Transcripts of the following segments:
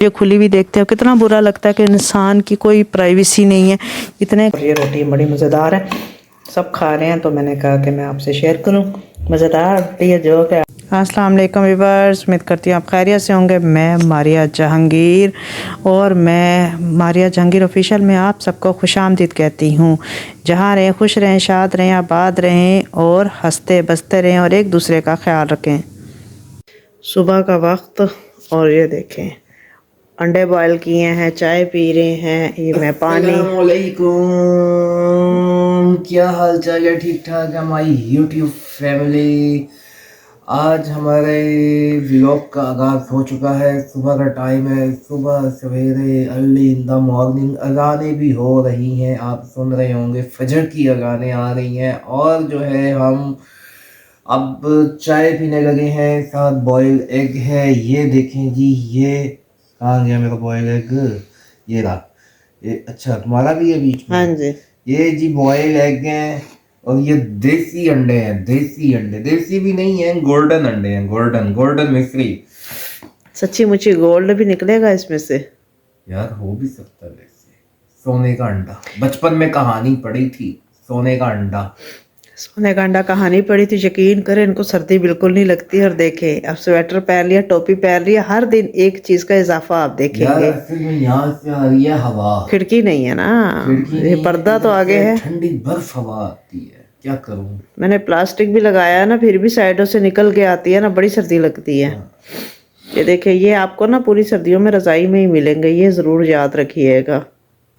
ये खुली हुई देखते हो कितना बुरा लगता है कि इंसान की कोई प्राइवेसी नहीं है। इतने ये रोटी बड़ी मज़ेदार है, सब खा रहे हैं तो मैंने कहा कि मैं आपसे शेयर करूं। मज़ेदार रोटी है जो कि अस्सलाम वालेकुम व्यूअर्स, उम्मीद करती हूँ आप खैरियत से होंगे। मैं मारिया जहांगीर और मैं मारिया जहांगीर ऑफिशियल में आप सबको खुशामदीद कहती हूँ। जहाँ रहें खुश रहें, शाद रहें, आबाद रहें और हंसते बसते रहें और एक दूसरे का ख्याल रखें। सुबह का वक्त और ये देखें अंडे बॉयल किए हैं, चाय पी रहे हैं, ये मैं पानी। क्या हाल चाल है? ठीक ठाक है हमारी यूट्यूब फैमिली। आज हमारे व्लॉग का आगाज हो चुका है। सुबह का टाइम है, सुबह सवेरे अर्ली इन द मॉर्निंग अजानें भी हो रही हैं, आप सुन रहे होंगे फजर की अजानें आ रही हैं। और जो है हम अब चाय पीने लगे हैं, साथ बॉयल एग है। ये देखें जी, ये कहाँ गया मेरा बॉयल एग? ये रहा। ये अच्छा तुम्हारा भी है बीच में? हाँ जी, ये जी बॉयल एग हैं और ये देसी अंडे हैं। देसी अंडे, देसी भी नहीं है, गोल्डन अंडे हैं। गोल्डन गोल्डन मिस्री। सच्ची मुच्ची गोल्ड भी निकलेगा इसमें से? यार हो भी सकता है वैसे। सोने का अंडा, बचपन में कहानी पढ़ी थी, सोने का अंडा। सोने का अंडा कहानी पड़ी थी। यकीन करें इनको सर्दी बिल्कुल नहीं लगती। और देखें अब स्वेटर पहन लिया, टोपी पहन लिया, हर दिन एक चीज का इजाफा आप यार देखेंगे। असल में यहाँ से आ रही है हवा। खिड़की नहीं है ना, खिड़की ये नहीं है, पर्दा तो इधर आगे से है। ठंडी बर्फ हवा आती है, क्या करूं। मैंने प्लास्टिक भी लगाया है ना, फिर भी साइडों से निकल के आती है ना, बड़ी सर्दी लगती है। ये देखिए, ये आपको ना पूरी सर्दियों में रजाई में ही मिलेंगे, ये जरूर याद रखिएगा।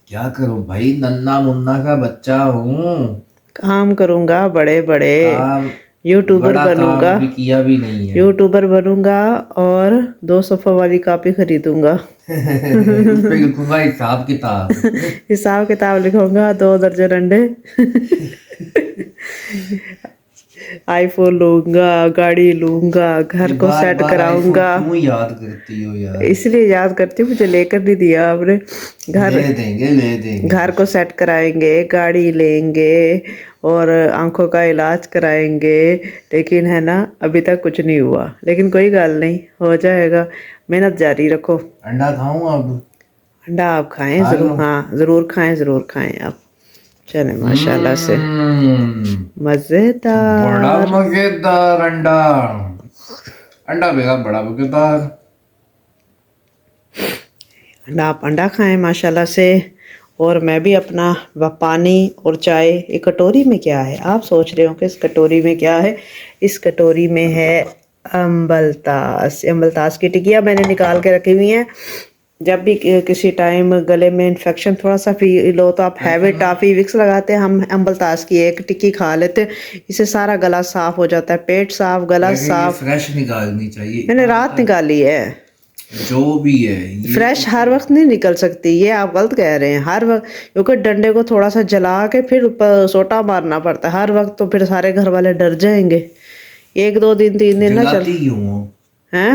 क्या करूं भाई, नन्ना मुन्ना का बच्चा हूँ। काम करूंगा बड़े बड़े, काम, यूट्यूबर बड़ा बनूंगा। काम भी किया भी नहीं है। यूट्यूबर बनूंगा और 2 सफ़ा वाली कॉपी खरीदूंगा। उस पे लिखूंगा हिसाब किताब। हिसाब किताब लिखूंगा, 2 दर्जन अंडे। आईफोन लूंगा, गाड़ी लूंगा, घर को बार सेट बार आईफोन कराऊंगा। क्यों याद करती हो यार? इसलिए याद करती हूँ, मुझे लेकर नहीं दिया आपने। घर ले देंगे, ले देंगे। घर को सेट कराएंगे, गाड़ी लेंगे और आंखों का इलाज कराएंगे। लेकिन है ना, अभी तक कुछ नहीं हुआ, लेकिन कोई गल नहीं, हो जाएगा। मेहनत जारी रखो। अंडा खाऊं अब? अंडा आप खाएं खा लो। जरूर, हाँ जरूर खाएं, जरूर खाएं आप। चले माशाल्लाह से बड़ा मजेदार। मजेदार अंडा। अंडा बेगा बड़ा मजेदार। अंडा आप अंडा खाएं माशाल्लाह से। और मैं भी अपना पानी और चाय। एक कटोरी में क्या है आप सोच रहे हो कि इस कटोरी में क्या है? इस कटोरी में है अम्बलतास। अम्बलतास की टिकिया मैंने निकाल के रखी हुई हैं। जब भी किसी टाइम गले में इन्फेक्शन थोड़ा सा फील हो तो आप हैवी टॉफी विक्स लगाते हैं, हम अम्बलतास की एक टिक्की खा लेते हैं। इससे सारा गला साफ हो जाता है, पेट साफ, गला वैसे ये साफ। फ्रेश निकालनी चाहिए। मैंने रात निकाली है। जो भी है ये फ्रेश हर वक्त नहीं निकल सकती, ये आप गलत कह रहे हैं। हर वक्त, क्योंकि डंडे को थोड़ा सा जला के फिर सोटा मारना पड़ता है हर वक्त, तो फिर सारे घर वाले डर जाएंगे। 1 2 दिन 3 दिन ना चल। जलाती क्यों हो? हैं?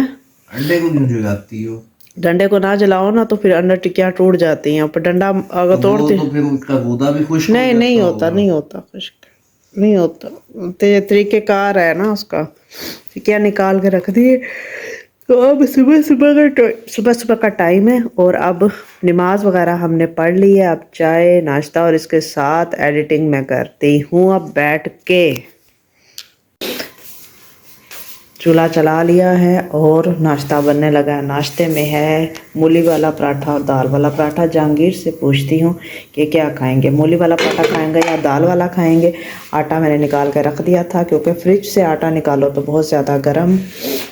अंडे को क्यों जलाती हो? डंडे को ना जलाओ ना तो फिर अंडर टिक्कियाँ टूट जाती हैं। पर डंडा अगर तो वो तोड़ते, तो फिर उसका गूदा भी खुश्क हो नहीं जाता नहीं होता, होगा। नहीं होता खुश्क, नहीं होता। तरीक़ेकार है ना उसका। टिक्कियाँ निकाल के रख दिए। तो अब सुबह सुबह का टाइम है और अब नमाज वगैरह हमने पढ़ ली है। अब चाय नाश्ता और इसके साथ एडिटिंग मैं करती हूँ अब बैठ के। चूल्हा चला लिया है और नाश्ता बनने लगा है। नाश्ते में है मूली वाला पराठा और दाल वाला पराठा। जहांगीर से पूछती हूँ कि क्या खाएंगे, मूली वाला पराठा खाएंगे या दाल वाला खाएंगे। आटा मैंने निकाल के रख दिया था, क्योंकि फ्रिज से आटा निकालो तो बहुत ज़्यादा गर्म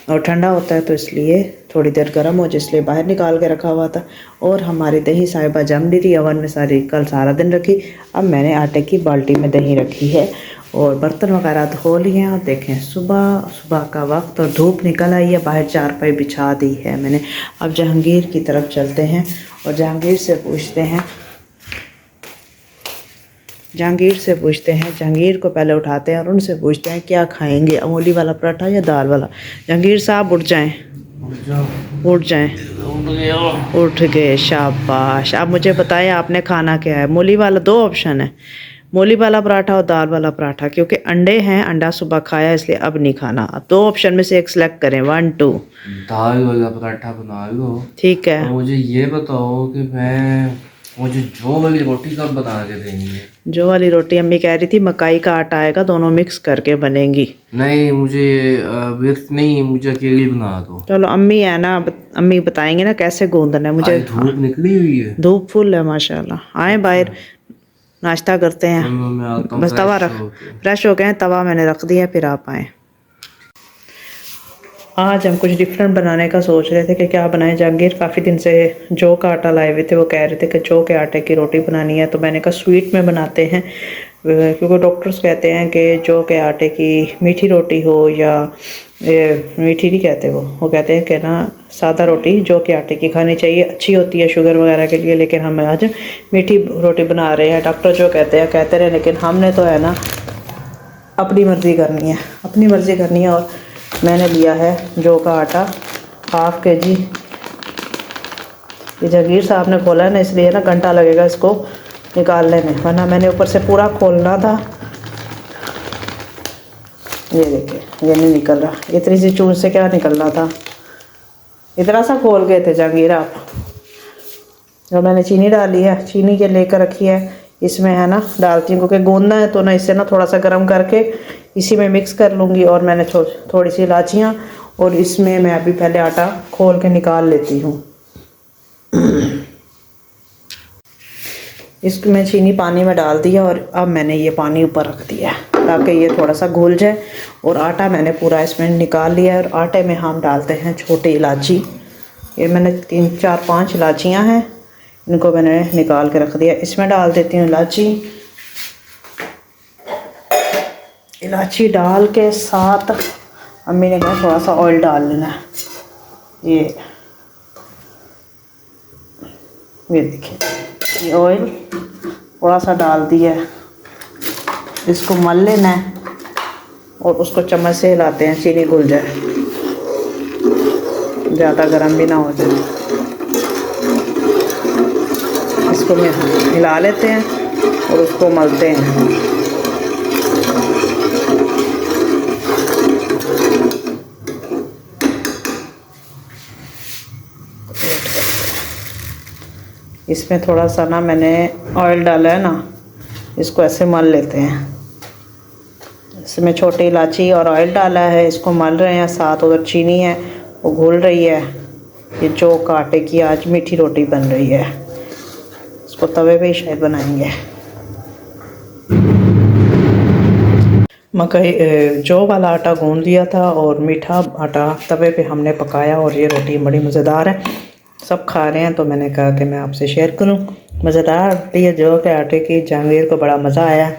और ठंडा होता है, तो इसलिए थोड़ी देर गर्म हो, जिसलिए बाहर निकाल के रखा हुआ था। और हमारी दही साहिबा जम रही थी ओवन में, कल सारा दिन रखी। अब मैंने आटे की बाल्टी में दही रखी है और बर्तन वगैरह धो लिए हैं। और देखें सुबह सुबह का वक्त और धूप निकल आई है, बाहर चारपाई बिछा दी है मैंने। अब जहांगीर की तरफ चलते हैं और जहांगीर से पूछते हैं, जहांगीर को पहले उठाते हैं और उनसे पूछते हैं क्या खाएंगे, मूली वाला पराठा या दाल वाला। जहांगीर साहब उठ जाएं, उठ गए, शाबाश। अब मुझे बताएं आपने खाना क्या है? मूली वाला, 2 ऑप्शन है, मूली वाला पराठा और दाल वाला पराठा, क्योंकि अंडे हैं, अंडा सुबह खाया इसलिए अब नहीं खाना। अब 2 ऑप्शन में से एक सिलेक्ट करें, 1 2। दाल वाला पराठा बना लो। ठीक है। और मुझे ये बताओ कि मुझे जो वाली रोटी कब बना के देंगे? जो वाली रोटी अम्मी कह रही थी मकाई का आटा आएगा, दोनों मिक्स करके बनेंगी। नहीं, मुझे मिक्स नहीं, मुझे अकेली बना दो। चलो अम्मी है ना, अम्मी बताएंगे ना कैसे गूंदना है। मुझे आज धूप निकली हुई है। धूप फुल है माशाल्लाह। आए बाहर नाश्ता करते हैं। चलो मैं आता हूँ बस तवा रख, फ्रेश हो गए हैं, तवा मैंने रख दिया, फिर आप आए। आज हम कुछ डिफरेंट बनाने का सोच रहे थे कि क्या बनाएं। जहांगीर काफ़ी दिन से जौ का आटा लाए हुए थे, वो कह रहे थे कि जौ के आटे की रोटी बनानी है, तो मैंने कहा स्वीट में बनाते हैं, क्योंकि डॉक्टर्स कहते हैं कि जौ के आटे की मीठी रोटी हो या मीठी नहीं कहते, वो कहते हैं कि ना सादा रोटी जौ के आटे की खानी चाहिए, अच्छी होती है शुगर वगैरह के लिए। लेकिन हम आज मीठी रोटी बना रहे हैं। डॉक्टर जो कहते रहे, लेकिन हमने तो है ना अपनी मर्ज़ी करनी है, अपनी मर्ज़ी करनी है। और मैंने लिया है जौ का आटा 1/2 kg। ये जहांगीर साहब ने खोला है ना, इसलिए ना घंटा लगेगा इसको निकालने में, वरना मैंने ऊपर से पूरा खोलना था। ये देखिए ये नहीं निकल रहा, इतनी सी चून से क्या निकलना था, इतना सा खोल गए थे जहांगीर आप। और मैंने चीनी डाली है, चीनी के लेकर रखी है, इसमें है ना डालती हूँ, क्योंकि गूंदना है तो ना इससे ना थोड़ा सा गर्म करके इसी में मिक्स कर लूँगी। और मैंने थोड़ी सी इलायचियाँ, और इसमें मैं अभी पहले आटा खोल के निकाल लेती हूँ। इसको मैं चीनी पानी में डाल दिया, और अब मैंने ये पानी ऊपर रख दिया ताकि ये थोड़ा सा घुल जाए। और आटा मैंने पूरा इसमें निकाल लिया है, और आटे में हम डालते हैं छोटी इलायची। ये मैंने 3 4 5 इलायचियाँ हैं, इनको मैंने निकाल के रख दिया। इसमें डाल देती हूँ इलायची। इलायची डाल के साथ अम्मी ने कहा थोड़ा सा ऑयल डाल लेना है। ये देखिए ये ऑयल थोड़ा सा डाल दिया है, इसको मल लेना है और उसको चम्मच से हिलाते हैं, चीनी घुल जाए, ज़्यादा गर्म भी ना हो जाए। इसको हिला लेते हैं और उसको मलते हैं। इसमें थोड़ा सा ना मैंने ऑयल डाला है ना, इसको ऐसे मल लेते हैं। इसमें छोटी इलायची और ऑयल डाला है, इसको मल रहे हैं। साथ उधर चीनी है वो घुल रही है। ये जौ का आटे की आज मीठी रोटी बन रही है, इसको तवे पे ही शायद बनाएंगे। मकई जौ वाला आटा गूंद लिया था और मीठा आटा तवे पे हमने पकाया, और ये रोटी बड़ी मज़ेदार है, सब खा रहे हैं, तो मैंने कहा कि मैं आपसे शेयर करूं। मज़ेदार रोटी है जौ के आटे की। जहांगीर को बड़ा मज़ा आया,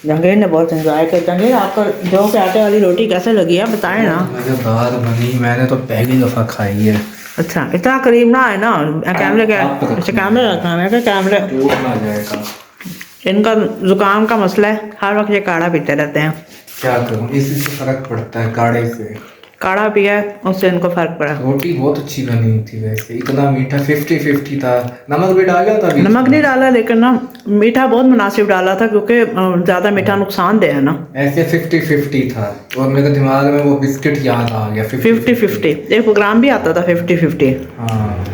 जहांगीर ने बहुत एंजॉय किया। जहांगीर आपको जौ के आटे वाली रोटी कैसे लगी है बताएं ना। मज़ेदार बनी, मैंने तो पहली दफ़ा खाई है। अच्छा इतना करीब ना है ना, कैमरे का अच्छा कैमरे रखना है क्या, कैमरे जाएगा। इनका जुकाम का मसला है, हर वक्त ये काढ़ा पीते रहते हैं। क्या करूँ, इसी से फ़र्क पड़ता है, काढ़े से। काढ़ा पिया उससे इनको फ़र्क पड़ा। रोटी बहुत अच्छी बनी थी वैसे, इतना मीठा 50-50 था। नमक भी डाला था? नमक नहीं डाला, लेकिन ना मीठा बहुत मुनासिब डाला था, क्योंकि ज़्यादा मीठा नुकसानदेह है ना। ऐसे 50-50 था, और मेरे दिमाग में वो बिस्किट याद आ गया। 50-50 एक प्रोग्राम भी आता था 50-50। हाँ,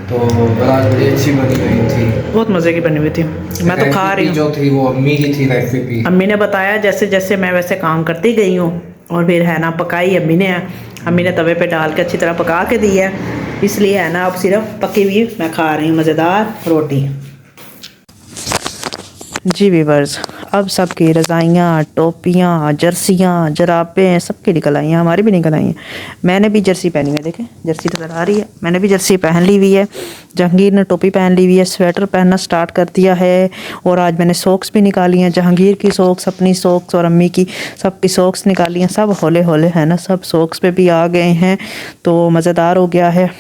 तो बड़ी अच्छी बनी हुई थी, बहुत मज़े की बनी हुई थी। मैं तो खा रही हूँ, जो थी वो अम्मी की थी रेसिपी। अम्मी ने बताया जैसे जैसे मैं वैसे काम करती गई हूँ, और फिर है ना पकाई अम्मी ने तवे पे डाल के अच्छी तरह पका के दी है, इसलिए है ना अब सिर्फ पकी हुई मैं खा रही हूँ मज़ेदार रोटी। जी व्यूअर्स, अब सबकी रज़ाइयाँ, टोपियाँ, जर्सियाँ, जराबें सबकी निकल आई हैं, हमारी भी निकल आई हैं। मैंने भी जर्सी पहनी है, देखें जर्सी नज़र आ रही है, मैंने भी जर्सी पहन ली हुई है। जहांगीर ने टोपी पहन ली हुई है, स्वेटर पहनना स्टार्ट कर दिया है, और आज मैंने सॉक्स भी निकाली हैं। जहांगीर की सॉक्स, अपनी सॉक्स और अम्मी की, सबकी सॉक्स निकाली हैं। सब होले होले है ना, सब सॉक्स पे भी आ गए हैं, तो मज़ेदार हो गया है।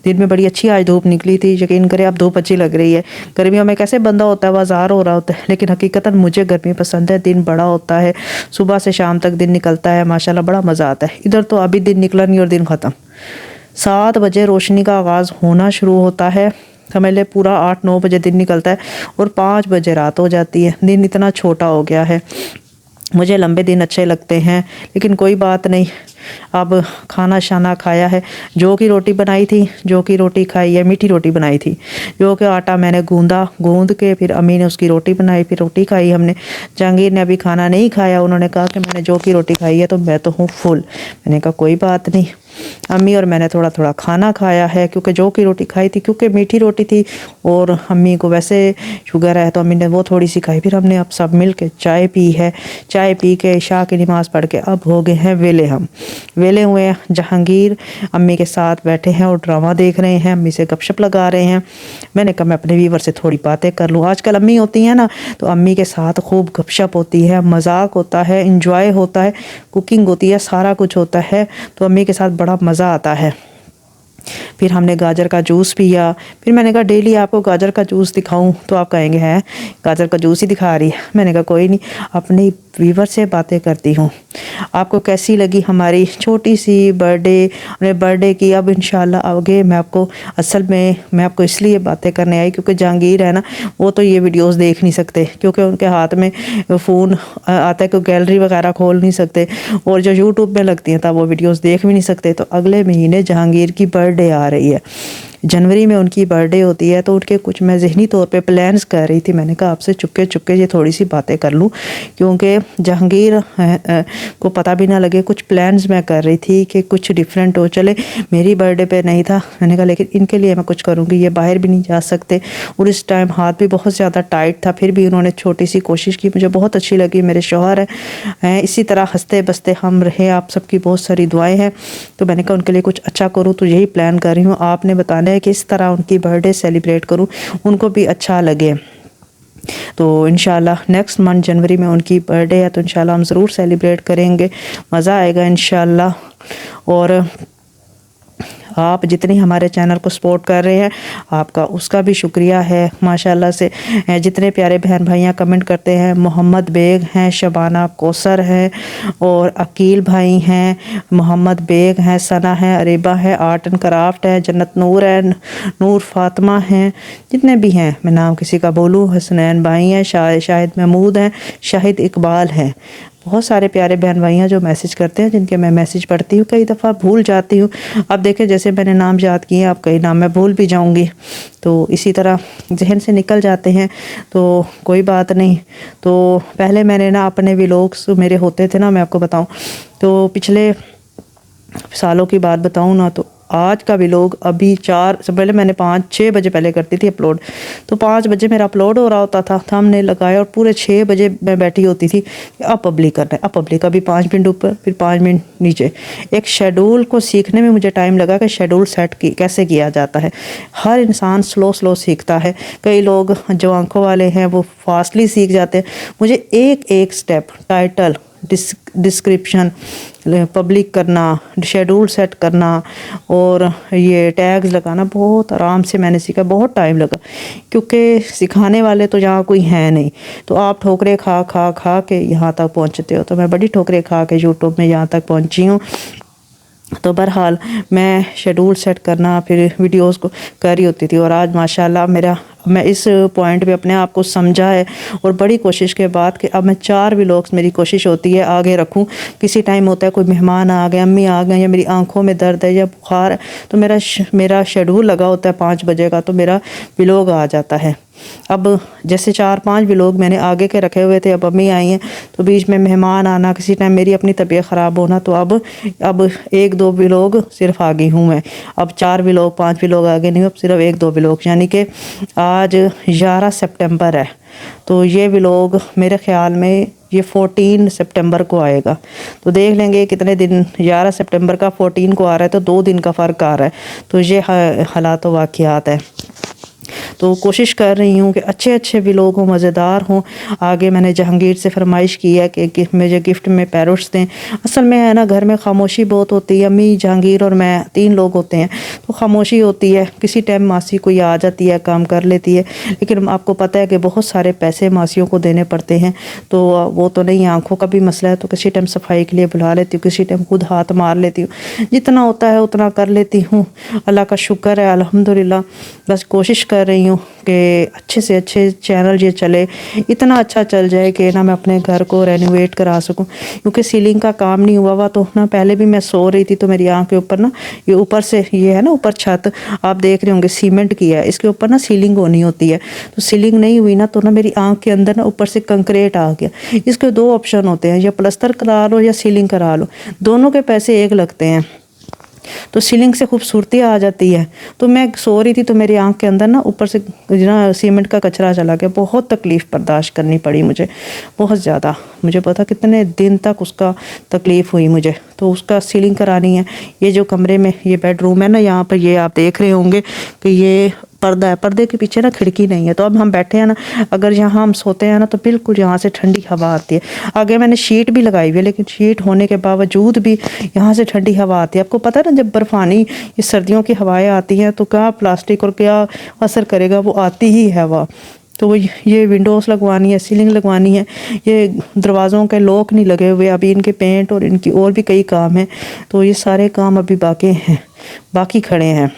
दिन में बड़ी अच्छी आज धूप निकली थी, यकीन करें अब धूप अच्छी लग रही है। गर्मियों में कैसे बंदा होता है, बाजार हो रहा होता है, लेकिन हकीकतन मुझे गर्मी पसंद है। दिन बड़ा होता है, सुबह से शाम तक दिन निकलता है, माशाल्लाह बड़ा मज़ा आता है। इधर तो अभी दिन निकला नहीं और दिन ख़त्म। 7 बजे रोशनी का आगाज़ होना शुरू होता है, समझ ले पूरा 8-9 बजे दिन निकलता है और 5 बजे रात हो जाती है। दिन इतना छोटा हो गया है। मुझे लंबे दिन अच्छे लगते हैं, लेकिन कोई बात नहीं, अब खाना शाना खाया है। जौ की रोटी बनाई थी, जौ की रोटी खाई है, मीठी रोटी बनाई थी। जौ के आटा मैंने गूंद के फिर अम्मी ने उसकी रोटी बनाई, फिर रोटी खाई हमने। जहांगीर ने अभी खाना नहीं खाया, उन्होंने कहा कि मैंने जौ की रोटी खाई है तो मैं तो हूँ फुल। मैंने कहा कोई बात नहीं, अम्मी और मैंने थोड़ा थोड़ा खाना खाया है, क्योंकि जौ की रोटी खाई थी, क्योंकि मीठी रोटी थी और अम्मी को वैसे शुगर है तो अम्मी ने वो थोड़ी सी खाई। फिर हमने अब सब मिल के चाय पी है। चाय पी के इशा की नमाज़ पढ़ के अब हो गए हैं वेले। हम वेले हुए हैं। जहांगीर अम्मी के साथ बैठे हैं और ड्रामा देख रहे हैं, अम्मी से गपशप लगा रहे हैं। मैंने कहा मैं अपने व्यूवर से थोड़ी बातें कर लूँ। आजकल अम्मी होती हैं ना, तो अम्मी के साथ खूब गपशप होती है, मजाक होता है, इंजॉय होता है, कुकिंग होती है, सारा कुछ होता है, तो अम्मी के साथ बड़ा मज़ा आता है। फिर हमने गाजर का जूस पिया। फिर मैंने कहा डेली आपको गाजर का जूस दिखाऊं तो आप कहेंगे हैं गाजर का जूस ही दिखा रही है। मैंने कहा कोई नहीं, अपने व्यूवर से बातें करती हूँ। आपको कैसी लगी हमारी छोटी सी बर्थडे की। अब इंशाल्लाह आगे मैं आपको इसलिए बातें करने आई क्योंकि जहांगीर है ना, वो तो ये वीडियोस देख नहीं सकते, क्योंकि उनके हाथ में फ़ोन आता है, कोई गैलरी वगैरह खोल नहीं सकते, और जो यूट्यूब में लगती हैं तब वो वीडियोस देख भी नहीं सकते। तो अगले महीने जहांगीर की बर्थडे आ रही है, जनवरी में उनकी बर्थडे होती है, तो उनके कुछ मैं ज़हनी तौर पे प्लान्स कर रही थी। मैंने कहा आपसे चुपके चुपके ये थोड़ी सी बातें कर लूँ, क्योंकि जहांगीर को पता भी ना लगे। कुछ प्लान्स मैं कर रही थी कि कुछ डिफरेंट हो। चले मेरी बर्थडे पे नहीं था, मैंने कहा लेकिन इनके लिए मैं कुछ करूँगी। ये बाहर भी नहीं जा सकते और इस टाइम हाथ भी बहुत ज़्यादा टाइट था, फिर भी उन्होंने छोटी सी कोशिश की, मुझे बहुत अच्छी लगी। मेरे शौहर हैं, इसी तरह हंसते बसते हम रहे। आप सबकी बहुत सारी दुआएं हैं, तो मैंने कहा उनके लिए कुछ अच्छा करूँ, तो यही प्लान कर रही हूँ। आपने बताना है कि इस तरह उनकी बर्थडे सेलिब्रेट करूँ, उनको भी अच्छा लगे। तो इंशाल्लाह नेक्स्ट मंथ जनवरी में उनकी बर्थडे है, तो इंशाल्लाह हम ज़रूर सेलिब्रेट करेंगे, मज़ा आएगा इंशाल्लाह। और आप जितनी हमारे चैनल को सपोर्ट कर रहे हैं, आपका उसका भी शुक्रिया है माशाल्लाह से। जितने प्यारे बहन भाइयाँ कमेंट करते हैं, मोहम्मद बेग हैं, शबाना कौसर हैं, और अकील भाई हैं, मोहम्मद बेग हैं, सना है, अरेबा है, आर्ट एंड क्राफ्ट है, जन्नत नूर है, नूर फातिमा हैं, जितने भी हैं, मैं नाम किसी का बोलूँ, हसनैन भाई हैं, शाहिद महमूद हैं, शाहिद इकबाल हैं। बहुत सारे प्यारे बहन भाइयाँ जो मैसेज करते हैं, जिनके मैं मैसेज पढ़ती हूँ, कई दफ़ा भूल जाती हूँ। अब देखें जैसे मैंने नाम याद किए, अब कई नाम मैं भूल भी जाऊँगी, तो इसी तरह जहन से निकल जाते हैं, तो कोई बात नहीं। तो पहले मैंने ना अपने व्लॉग्स मेरे होते थे ना, मैं आपको बताऊँ तो पिछले सालों की बात बताऊँ ना, तो आज का व्लॉग अभी 4 से पहले मैंने 5-6 बजे पहले करती थी अपलोड, तो 5 बजे मेरा अपलोड हो रहा होता था, हमने लगाया, और पूरे 6 बजे मैं बैठी होती थी अब पब्लिक करना है, अब पब्लिक, अभी 5 मिनट ऊपर फिर 5 मिनट नीचे। एक शेड्यूल को सीखने में मुझे टाइम लगा कि शेड्यूल सेट कैसे किया जाता है। हर इंसान स्लो सीखता है। कई लोग जो आंखों वाले हैं वो फास्टली सीख जाते हैं। मुझे एक एक स्टेप, टाइटल, डिस्क्रिप्शन, पब्लिक करना, शेड्यूल सेट करना और ये टैग्स लगाना बहुत आराम से मैंने सीखा। बहुत टाइम लगा, क्योंकि सिखाने वाले तो यहाँ कोई है नहीं, तो आप ठोकरे खा के यहाँ तक पहुँचते हो। तो मैं बड़ी ठोकरे खा के यूट्यूब में यहाँ तक पहुँची हूँ। तो बहरहाल मैं शेड्यूल सेट करना, फिर वीडियोस को कर रही होती थी, और आज माशाल्लाह मैं इस पॉइंट पे अपने आप को समझा है, और बड़ी कोशिश के बाद कि अब मैं 4 व्लॉग्स, मेरी कोशिश होती है आगे रखूं। किसी टाइम होता है कोई मेहमान आ गए, अम्मी आ गए, या मेरी आंखों में दर्द है या बुखार है, तो मेरा शेड्यूल लगा होता है 5 बजे का, तो मेरा व्लॉग आ जाता है। अब जैसे 4-5 व्लॉग मैंने आगे के रखे हुए थे, अब अम्मी आई हैं, तो बीच में मेहमान आना, किसी टाइम मेरी अपनी तबीयत ख़राब होना, तो अब 1-2 व्लॉग सिर्फ आगे हूँ मैं। अब 4 व्लॉग 5 व्लॉग आगे नहीं, अब सिर्फ 1-2 व्लॉग। यानी कि आज 11 सितंबर है, तो ये व्लॉग मेरे ख्याल में ये 14 सितंबर को आएगा। तो देख लेंगे कितने दिन, 11 सितंबर का 14 को आ रहा है, तो 2 दिन का फ़र्क आ रहा है। तो ये हालात व वाक़ियात है। तो कोशिश कर रही हूँ कि अच्छे अच्छे व्लॉग हों, मज़ेदार हों। आगे मैंने जहांगीर से फरमाइश की है कि मुझे गिफ्ट में पैरोट्स दें। असल में है ना, घर में खामोशी बहुत होती है। अम्मी, जहांगीर और मैं 3 लोग होते हैं, तो खामोशी होती है। किसी टाइम मासी कोई आ जाती है, काम कर लेती है, लेकिन आपको पता है कि बहुत सारे पैसे मासियों को देने पड़ते हैं, तो वो तो नहीं, आंखों का भी मसला है। तो किसी टाइम सफाई के लिए बुला लेती हूँ, किसी टाइम खुद हाथ मार लेती हूँ। जितना होता है उतना कर लेती हूँ। अल्लाह का शुक्र है, अल्हम्दुलिल्लाह। बस कोशिश कर रही हूँ कि अच्छे से अच्छे चैनल ये चले, इतना अच्छा चल जाए कि ना मैं अपने घर को रेनोवेट करा सकूँ। क्योंकि सीलिंग का काम नहीं हुआ तो ना, पहले भी मैं सो रही थी तो मेरी आँख के ऊपर ना, ये ऊपर से ये है ना, ऊपर छत आप देख रहे होंगे सीमेंट की है, इसके ऊपर ना सीलिंग होनी होती है। तो सीलिंग नहीं हुई ना, तो ना मेरी आँख के अंदर ना ऊपर से कंक्रीट आ गया। इसके 2 ऑप्शन होते हैं, या प्लस्तर करा लो या सीलिंग करा लो, दोनों के पैसे एक लगते हैं। तो सीलिंग से खूबसूरती आ जाती है। तो मैं सो रही थी तो मेरी आंख के अंदर ना ऊपर से ना सीमेंट का कचरा चला गया। बहुत तकलीफ़ बर्दाश्त करनी पड़ी मुझे, बहुत ज़्यादा। मुझे पता कितने दिन तक उसका तकलीफ़ हुई मुझे। तो उसका सीलिंग करानी है। ये जो कमरे में ये बेडरूम है ना, यहाँ पर ये आप देख रहे होंगे कि ये पर्दा है, पर्दे के पीछे ना खिड़की नहीं है। तो अब हम बैठे हैं ना, अगर यहाँ हम सोते हैं ना, तो बिल्कुल यहाँ से ठंडी हवा आती है। आगे मैंने शीट भी लगाई हुई है, लेकिन शीट होने के बावजूद भी यहाँ से ठंडी हवा आती है। आपको पता है ना, जब बर्फ़ानी ये सर्दियों की हवाएं आती हैं तो क्या प्लास्टिक और क्या असर करेगा, वो आती ही है हवा। तो ये विंडोज़ लगवानी है, सीलिंग लगवानी है, ये दरवाज़ों के लॉक नहीं लगे हुए अभी, इनके पेंट और इनकी और भी कई काम हैं। तो ये सारे काम अभी बाकी खड़े हैं।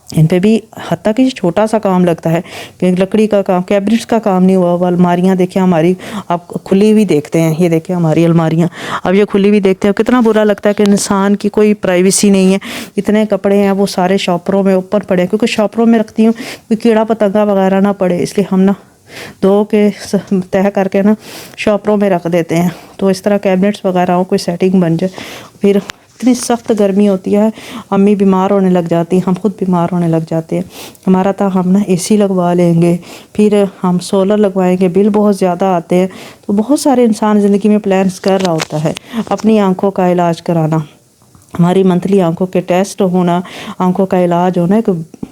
इन पे भी हत्ता कि छोटा सा काम लगता है कि लकड़ी का काम, कैबिनेट्स का काम नहीं हुआ। अलमारियाँ देखिए हमारी, आप खुली हुई देखते हैं, ये देखिए हमारी अलमारियाँ अब ये खुली हुई देखते हैं। कितना बुरा लगता है कि इंसान की कोई प्राइवेसी नहीं है। इतने कपड़े हैं वो सारे शॉपरों में ऊपर पड़े हैं, क्योंकि शॉपरों में रखती हूँ कोई कीड़ा पतंगा वगैरह ना पड़े, इसलिए हम ना धो के तह करके ना शॉपरों में रख देते हैं। तो इस तरह कैबिनेट्स वगैरह हो, कोई सेटिंग बन जाए। फिर इतनी सख्त गर्मी होती है, अम्मी बीमार होने लग जाती हैं, हम खुद बीमार होने लग जाते हैं। हमारा था हम ना एसी लगवा लेंगे, फिर हम सोलर लगवाएंगे, बिल बहुत ज़्यादा आते हैं। तो बहुत सारे इंसान ज़िंदगी में प्लान्स कर रहा होता है। अपनी आंखों का इलाज कराना, हमारी मंथली आंखों के टेस्ट होना, आंखों का इलाज होना एक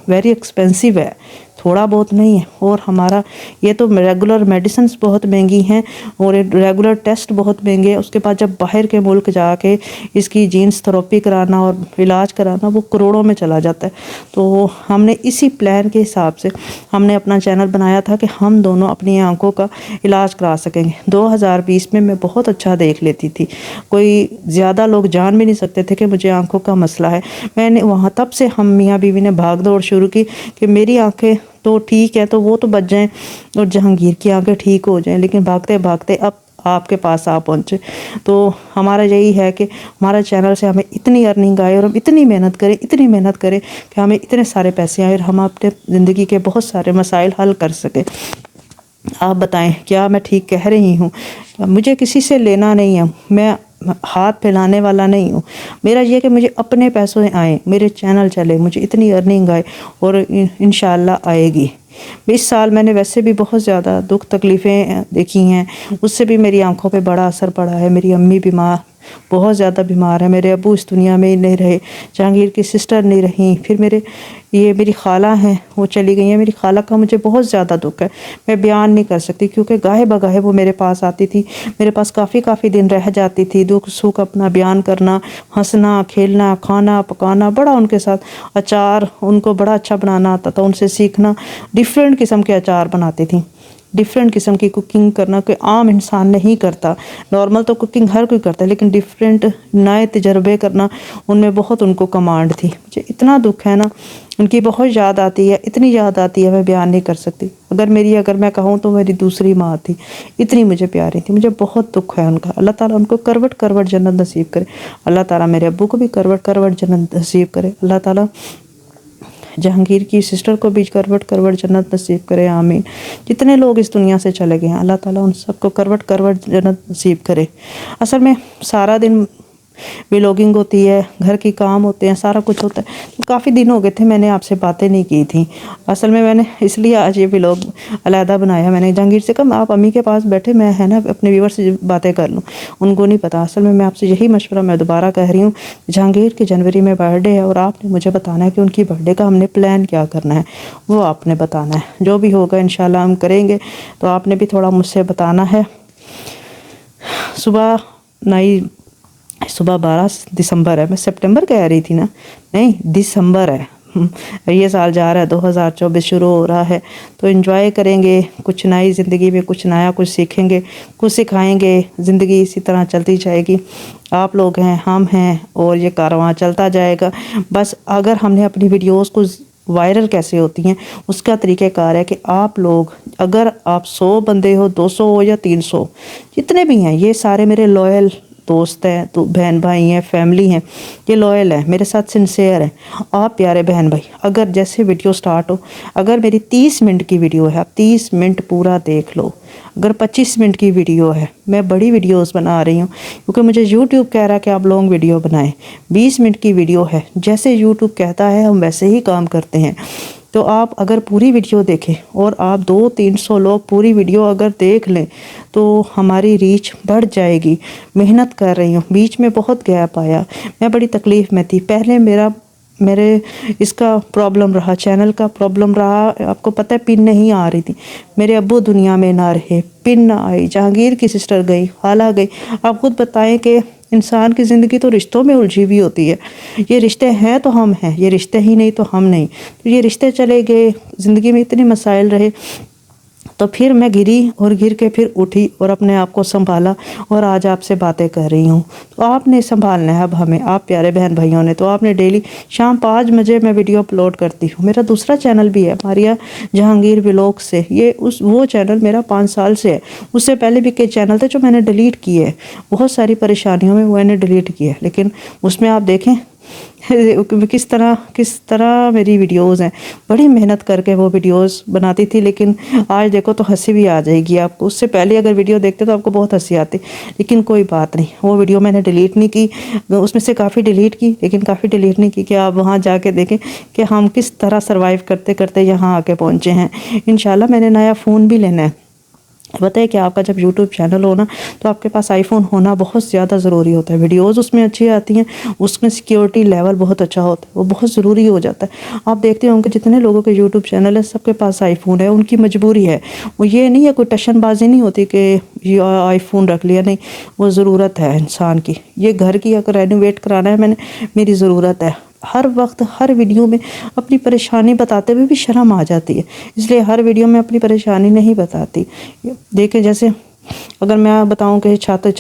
वेरी एक्सपेंसिव है, थोड़ा बहुत नहीं है। और हमारा ये तो रेगुलर मेडिसिन बहुत महंगी हैं और रेगुलर टेस्ट बहुत महंगे हैं। उसके बाद जब बाहर के मुल्क जाके इसकी जीन्स थेरेपी कराना और इलाज कराना, वो करोड़ों में चला जाता है। तो हमने इसी प्लान के हिसाब से हमने अपना चैनल बनाया था कि हम दोनों अपनी आंखों का इलाज करा सकेंगे। 2020 में मैं बहुत अच्छा देख लेती थी, कोई ज़्यादा लोग जान भी नहीं सकते थे कि मुझे आंखों का मसला है। मैंने वहाँ तब से हम मियाँ बीवी ने भाग दौड़ शुरू की कि मेरी आंखें तो ठीक है तो वो तो बच जाएं और जहांगीर की आंखें ठीक हो जाएं, लेकिन भागते भागते अब आपके पास आ पहुँचे। तो हमारा यही है कि हमारा चैनल से हमें इतनी अर्निंग आए और हम इतनी मेहनत करें कि हमें इतने सारे पैसे आए और हम अपने ज़िंदगी के बहुत सारे मसाइल हल कर सकें। आप बताएं, क्या मैं ठीक कह रही हूँ? मुझे किसी से लेना नहीं है, मैं हाथ फैलाने वाला नहीं हूँ। मेरा ये कि मुझे अपने पैसों आए, मेरे चैनल चले, मुझे इतनी अर्निंग आए और इंशाल्लाह आएगी। इस साल मैंने वैसे भी बहुत ज़्यादा दुख तकलीफ़ें देखी हैं, उससे भी मेरी आंखों पे बड़ा असर पड़ा है। मेरी अम्मी बीमार, बहुत ज़्यादा बीमार है, मेरे अबू इस दुनिया में नहीं रहे, जहांगीर की सिस्टर नहीं रही, फिर मेरी खाला हैं वो चली गई हैं। मेरी खाला का मुझे बहुत ज़्यादा दुख है, मैं बयान नहीं कर सकती, क्योंकि गाहे बगाहे वो मेरे पास आती थी, मेरे पास काफ़ी दिन रह जाती थी। दुख सुख अपना बयान करना, हंसना खेलना, खाना पकाना, बड़ा उनके साथ। अचार उनको बड़ा अच्छा बनाना आता था, उनसे सीखना। डिफरेंट किस्म के अचार बनाती थी, डिफरेंट किस्म की कुकिंग करना कोई आम इंसान नहीं करता। नॉर्मल तो कुकिंग हर कोई करता है, लेकिन डिफरेंट नए तजर्बे करना उनमें बहुत उनको कमांड थी। मुझे इतना दुख है ना, उनकी बहुत याद आती है, इतनी याद आती है मैं बयान नहीं कर सकती। अगर मैं कहूँ तो मेरी दूसरी माँ थी, इतनी मुझे प्यारी थी। मुझे बहुत दुख है उनका। अल्लाह ताला उनको करवट करवट जन्नत नसीब करे। अल्लाह ताला मेरे अब्बू को भी करवट करवट जन्नत नसीब करे। अल्लाह ताला जहांगीर की सिस्टर को भी करवट करवट जन्नत नसीब करे, आमीन। जितने लोग इस दुनिया से चले गए हैं, अल्लाह ताला उन सबको करवट करवट जन्नत नसीब करे। असल में सारा दिन व्लॉगिंग होती है, घर की काम होते हैं, सारा कुछ होता है। तो काफ़ी दिन हो गए थे मैंने आपसे बातें नहीं की थी। असल में मैंने इसलिए आज ये व्लॉग अलहदा बनाया। मैंने जहांगीर से कहा आप अम्मी के पास बैठे, मैं है ना अपने व्यूवर से बातें कर लूँ। उनको नहीं पता। असल में मैं आपसे यही मशवरा मैं दोबारा कह रही हूँ, जहांगीर के जनवरी में बर्थडे है और आपने मुझे बताना है कि उनकी बर्थडे का हमने प्लान क्या करना है, वो आपने बताना है। जो भी होगा इंशाल्लाह हम करेंगे। तो आपने भी थोड़ा मुझसे बताना है। सुबह 12 दिसंबर है, मैं सितंबर कह रही थी ना, नहीं दिसंबर है। ये साल जा रहा है, 2024 शुरू हो रहा है। तो एंजॉय करेंगे, कुछ नई ज़िंदगी में कुछ नया कुछ सीखेंगे, कुछ सिखाएंगे। ज़िंदगी इसी तरह चलती जाएगी। आप लोग हैं, हम हैं, और ये कारवां चलता जाएगा। बस अगर हमने अपनी वीडियोस को वायरल कैसे होती हैं उसका तरीक़ाकार है कि आप लोग, अगर आप 100 बंदे हो, 200 हो या 300, जितने भी हैं, ये सारे मेरे लॉयल दोस्त हैं, तो बहन भाई हैं, फैमिली हैं, ये लॉयल है, मेरे साथ सिंसियर है। आप प्यारे बहन भाई, अगर जैसे वीडियो स्टार्ट हो, अगर मेरी 30 मिनट की वीडियो है, आप 30 मिनट पूरा देख लो। अगर 25 मिनट की वीडियो है, मैं बड़ी वीडियोस बना रही हूँ क्योंकि मुझे यूट्यूब कह रहा है कि आप लॉन्ग वीडियो बनाएं। 20 मिनट की वीडियो है, जैसे यूट्यूब कहता है हम वैसे ही काम करते हैं। तो आप अगर पूरी वीडियो देखें और आप 200-300 लोग पूरी वीडियो अगर देख लें तो हमारी रीच बढ़ जाएगी। मेहनत कर रही हूँ, बीच में बहुत गैप आया, मैं बड़ी तकलीफ़ में थी। पहले मेरे इसका प्रॉब्लम रहा, चैनल का प्रॉब्लम रहा। आपको पता है पिन नहीं आ रही थी, मेरे अब्बू दुनिया में ना रहे, पिन ना आई, जहांगीर की सिस्टर गई, खाला गई। आप खुद बताएं कि इंसान की ज़िंदगी तो रिश्तों में उलझी हुई होती है। ये रिश्ते हैं तो हम हैं, ये रिश्ते ही नहीं तो हम नहीं। तो ये रिश्ते चले गए, ज़िंदगी में इतने मसाइल रहे, तो फिर मैं गिरी और गिर के फिर उठी और अपने आप को संभाला और आज आपसे बातें कर रही हूँ। तो आपने संभालना है अब हमें, आप प्यारे बहन भाइयों ने। तो आपने डेली शाम 5 बजे मैं वीडियो अपलोड करती हूँ। मेरा दूसरा चैनल भी है, मारिया जहांगीर व्लॉग से। ये वो चैनल मेरा 5 साल से है। उससे पहले भी कई चैनल थे जो मैंने डिलीट किए हैं, बहुत सारी परेशानियों में मैंने डिलीट किए, लेकिन उसमें आप देखें किस तरह मेरी वीडियोस हैं। बड़ी मेहनत करके वो वीडियोस बनाती थी, लेकिन आज देखो तो हंसी भी आ जाएगी आपको। उससे पहले अगर वीडियो देखते तो आपको बहुत हंसी आती, लेकिन कोई बात नहीं, वो वीडियो मैंने डिलीट नहीं की। उसमें से काफ़ी डिलीट की, लेकिन काफ़ी डिलीट नहीं की कि आप वहाँ जाके देखें कि हम किस तरह सर्वाइव करते करते यहाँ आके पहुँचे हैं। इंशाल्लाह मैंने नया फ़ोन भी लेना है। पता है कि आपका जब YouTube चैनल हो ना, तो आपके पास आईफोन होना बहुत ज़्यादा ज़रूरी होता है। वीडियोज़ उसमें अच्छी आती हैं, उसमें सिक्योरिटी लेवल बहुत अच्छा होता है, वो बहुत ज़रूरी हो जाता है। आप देखते होंगे जितने लोगों के YouTube चैनल है सबके पास आईफोन है, उनकी मजबूरी है। वो ये नहीं है, कोई टशनबाजी नहीं होती कि ये आईफोन रख लिया, नहीं, वो ज़रूरत है इंसान की। ये घर की अगर रेनोवेट कराना है मेरी ज़रूरत है। हर वक्त हर वीडियो में अपनी परेशानी बताते हुए भी शर्म आ जाती है, इसलिए हर वीडियो में अपनी परेशानी नहीं बताती। देखें, जैसे अगर मैं बताऊं कि छात्र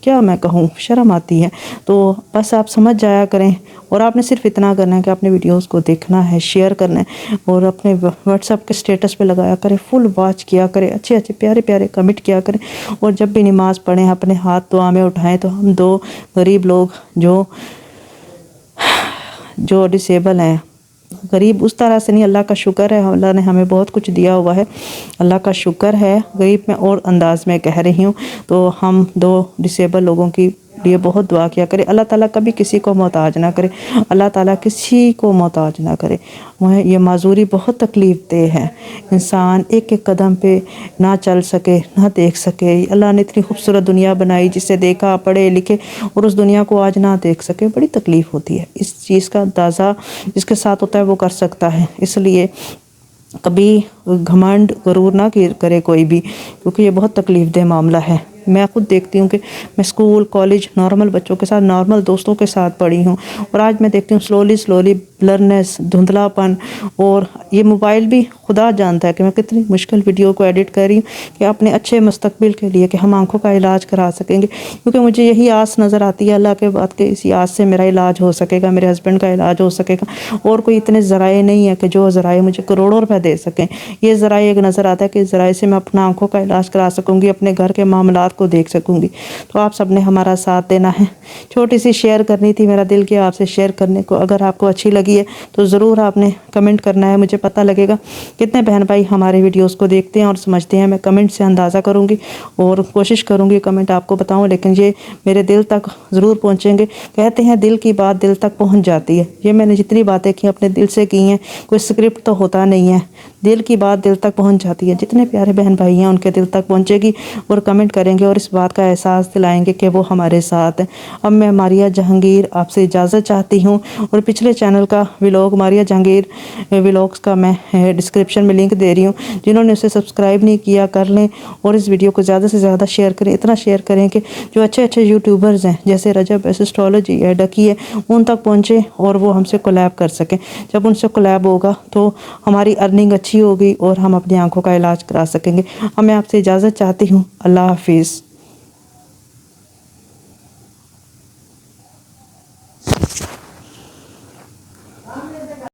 क्या मैं कहूं, शर्म आती है। तो बस आप समझ जाया करें, और आपने सिर्फ इतना करना है कि अपने वीडियोस को देखना है, शेयर करना है, और अपने व्हाट्सएप के स्टेटस पे लगाया करें, फुल वॉच किया करें, अच्छे अच्छे प्यारे प्यारे कमेंट किया करें। और जब भी नमाज़ पढ़ें अपने हाथ दुआ में उठाएँ। तो हम 2 गरीब लोग जो डिसेबल हैं, गरीब उस तरह से नहीं, अल्लाह का शुक्र है, अल्लाह ने हमें बहुत कुछ दिया हुआ है, अल्लाह का शुक्र है। गरीब में और अंदाज में कह रही हूँ। तो हम 2 डिसेबल लोगों की लिए बहुत दुआ किया करें। अल्लाह ताला कभी किसी को मोहताज ना करे, अल्लाह ताला किसी को मोहताज ना करे। वह ये माजूरी बहुत तकलीफ़ दे है, इंसान एक एक कदम पे ना चल सके, ना देख सके। अल्लाह ने इतनी खूबसूरत दुनिया बनाई, जिसे देखा, पढ़े लिखे, और उस दुनिया को आज ना देख सके, बड़ी तकलीफ़ होती है। इस चीज़ का अंदाज़ा जिसके साथ होता है वो कर सकता है। इसलिए कभी घमंड गरूर ना करे कोई भी, क्योंकि ये बहुत तकलीफ़देह मामला है। मैं खुद देखती हूँ कि मैं स्कूल कॉलेज नॉर्मल बच्चों के साथ, नॉर्मल दोस्तों के साथ पढ़ी हूँ, और आज मैं देखती हूँ स्लोली ब्लरनेस, धुंधलापन। और ये मोबाइल भी खुदा जानता है कि मैं कितनी मुश्किल वीडियो को एडिट कर रही हूँ कि अपने अच्छे मुस्तकबिल के लिए, कि हम आंखों का इलाज करा सकेंगे। क्योंकि मुझे यही आस नज़र आती है अल्लाह के बाद के, इसी आस से मेरा इलाज हो सकेगा, मेरे हस्बैंड का इलाज हो सकेगा। और कोई इतने ज़राए नहीं है कि जो ज़राए मुझे करोड़ों रुपये दे सकें। ये ज़राए एक नज़र आता है कि ज़राए से मैं अपना आंखों का इलाज करा सकूँगी, अपने घर के मामलात रात को देख सकूँगी। तो आप सब ने हमारा साथ देना है। छोटी सी शेयर करनी थी, मेरा दिल किया आपसे शेयर करने को। अगर आपको अच्छी लगी है तो ज़रूर आपने कमेंट करना है, मुझे पता लगेगा कितने बहन भाई हमारे वीडियोज़ को देखते हैं और समझते हैं। मैं कमेंट से अंदाज़ा करूँगी और कोशिश करूँगी कमेंट आपको बताऊँ, लेकिन ये मेरे दिल तक ज़रूर पहुँचेंगे। कहते हैं दिल की बात दिल तक पहुँच जाती है। ये मैंने जितनी बातें की अपने दिल से की हैं, कोई स्क्रिप्ट तो होता नहीं है, दिल की बात दिल तक पहुँच जाती है। जितने प्यारे बहन भाई हैं उनके दिल तक पहुँचेगी और कमेंट करेंगे और इस बात का एहसास दिलाएंगे कि वो हमारे साथ हैं। अब मैं मारिया जहांगीर आपसे इजाज़त चाहती हूँ और पिछले चैनल का व्लॉग मारिया जहांगीर व्लॉग्स का मैं डिस्क्रिप्शन में लिंक दे रही हूँ। जिन्होंने उसे सब्सक्राइब नहीं किया कर लें और इस वीडियो को ज़्यादा से ज़्यादा शेयर करें। इतना शेयर करें कि जो अच्छे अच्छे यूट्यूबर्स हैं जैसे रजब एस्ट्रोलॉजी है, डकी है, उन तक पहुँचे और वो हमसे कोलैब कर सकें। जब उनसे कोलैब होगा तो हमारी अर्निंग अच्छी होगी और हम अपनी आंखों का इलाज करा सकेंगे। अब मैं आपसे इजाज़त चाहती हूँ। अल्लाह हाफिज़।